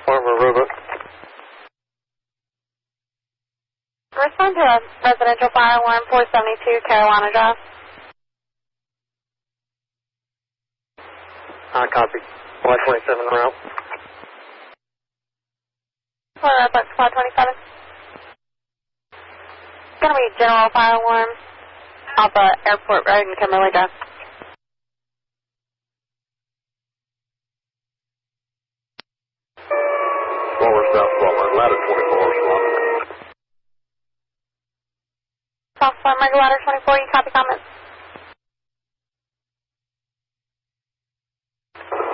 Farmer Robot. Respond to a residential fire alarm 472 Carolina Drive. I copy. Y27 route. Robot Squad 27. It's going to be general fire alarm off Airport Road in Kimberly Drive. Former South Farmer, ladder 24, Swammer. South Farmer, ladder 24, you copy comments?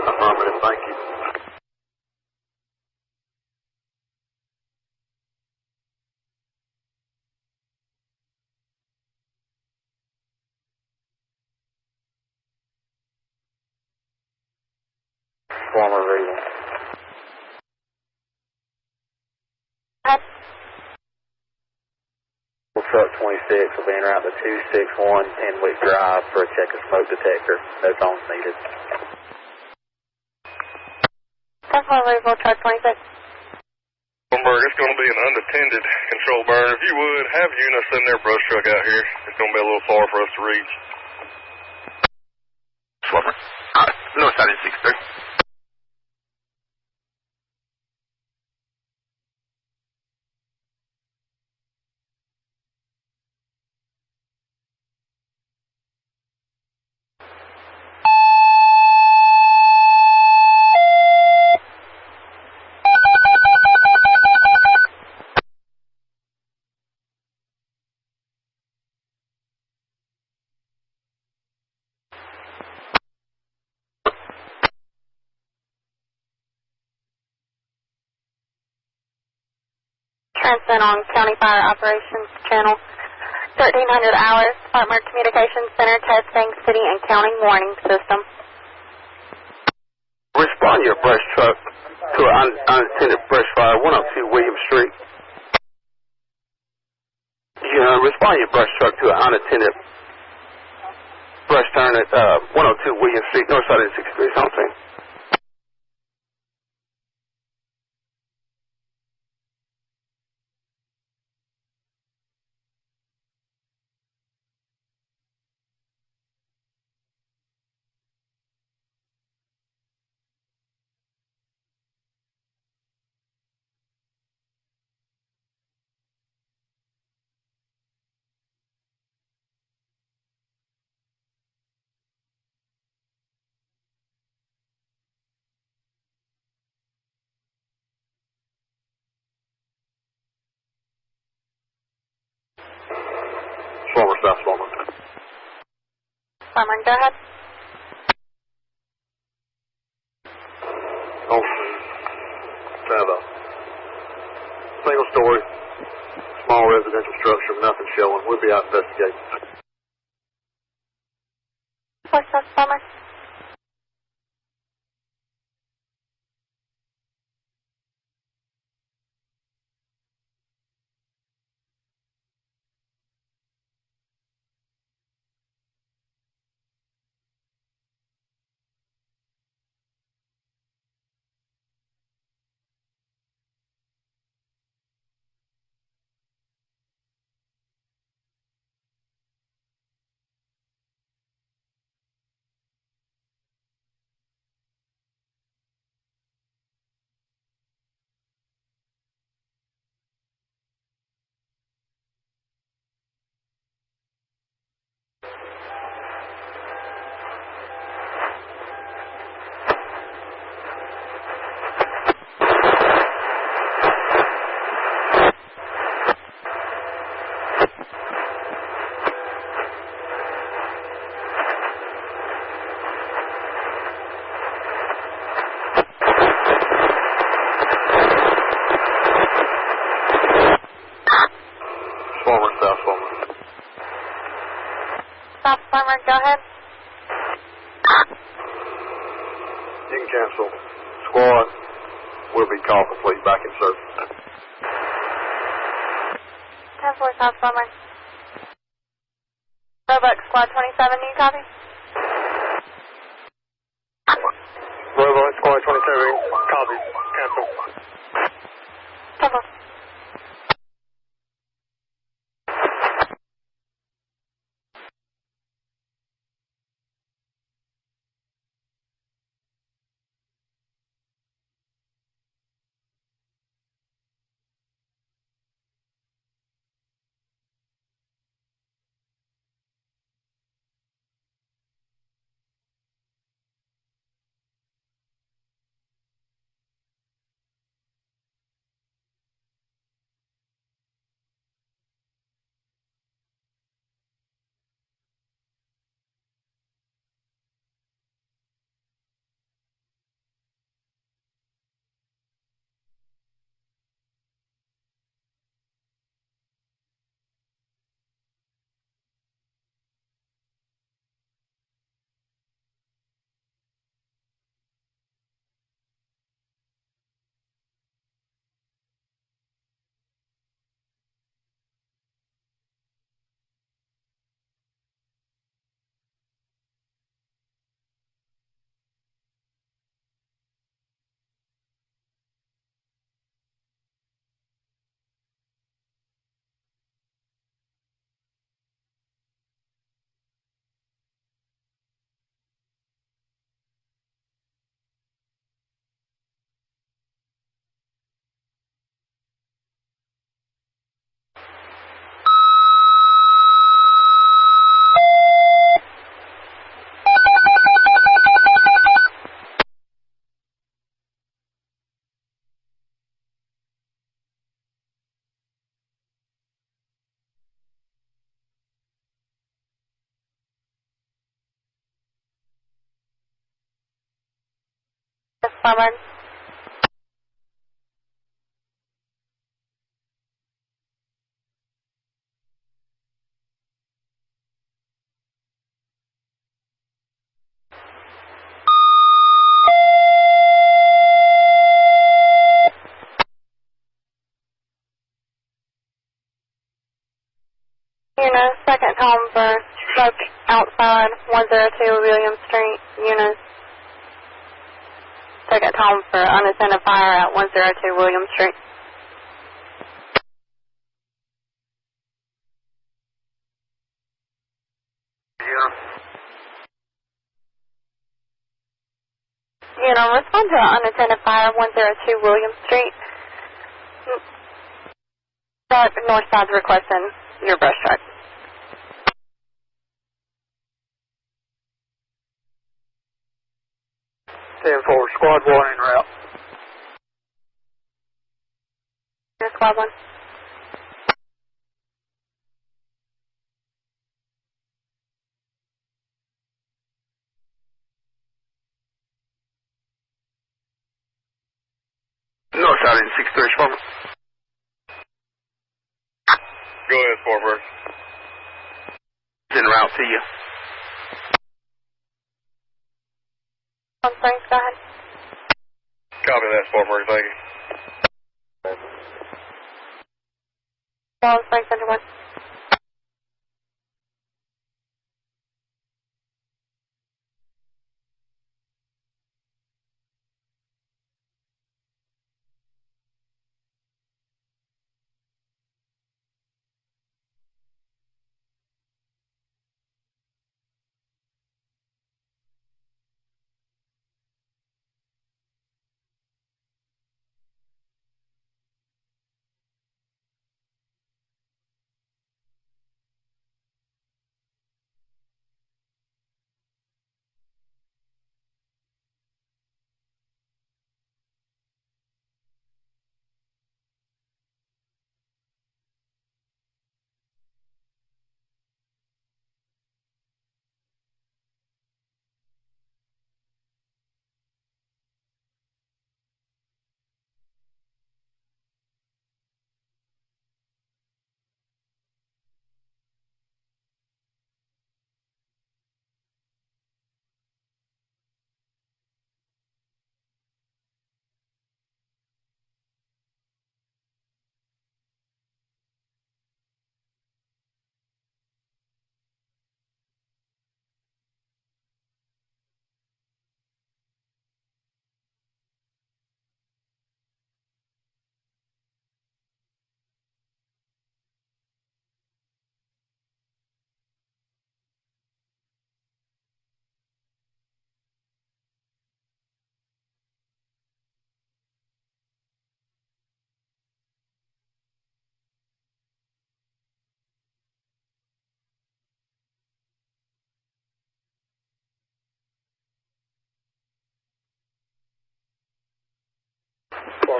Affirmative, thank you. Former reading. Truck 26 will be en route to 261 Tenwick Drive for a check of smoke detector. No phones needed. Customer Louisville, truck 26. Spartanburg, it's going to be an unattended control burn. If you would, have units send their brush truck out here. It's going to be a little far for us to reach. Swapper. North side is 63. Transmit on County Fire Operations Channel 1300 hours, Spartanburg Communications Center testing city and county warning system. Respond your brush truck to an unattended brush fire, 102 William Street. Respond your brush truck to an unattended brush turn at 102 William Street, north side of 63, something. Former South Former. Farmer, go ahead. Oh, have a single story, small residential structure, nothing showing. We'll be out investigating. What's up, Farmer? South Farmer, go ahead. You can cancel. Squad will be called complete back in service. Cancel South Farmer. Roebuck Squad 27, you copy? Roebuck, Squad 27, copy. Cancel. Come on. Yes, Farmer. Unit, second home for smoke outside 102 William Street. Unit, second home for unattended fire at 102 William Street. Yeah. Unit, respond to unattended fire 102 William Street. North side's requesting your brush truck. 10-4, squad 1 en route. Your squad 1. North side in 6-3, Spartanburg. Go ahead, Spartanburg. It's en route to you. On Springs, go ahead. Copy that, Spartanburg. Thank you. Well, Springs, Center 1.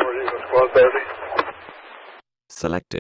Squad 30. Selected.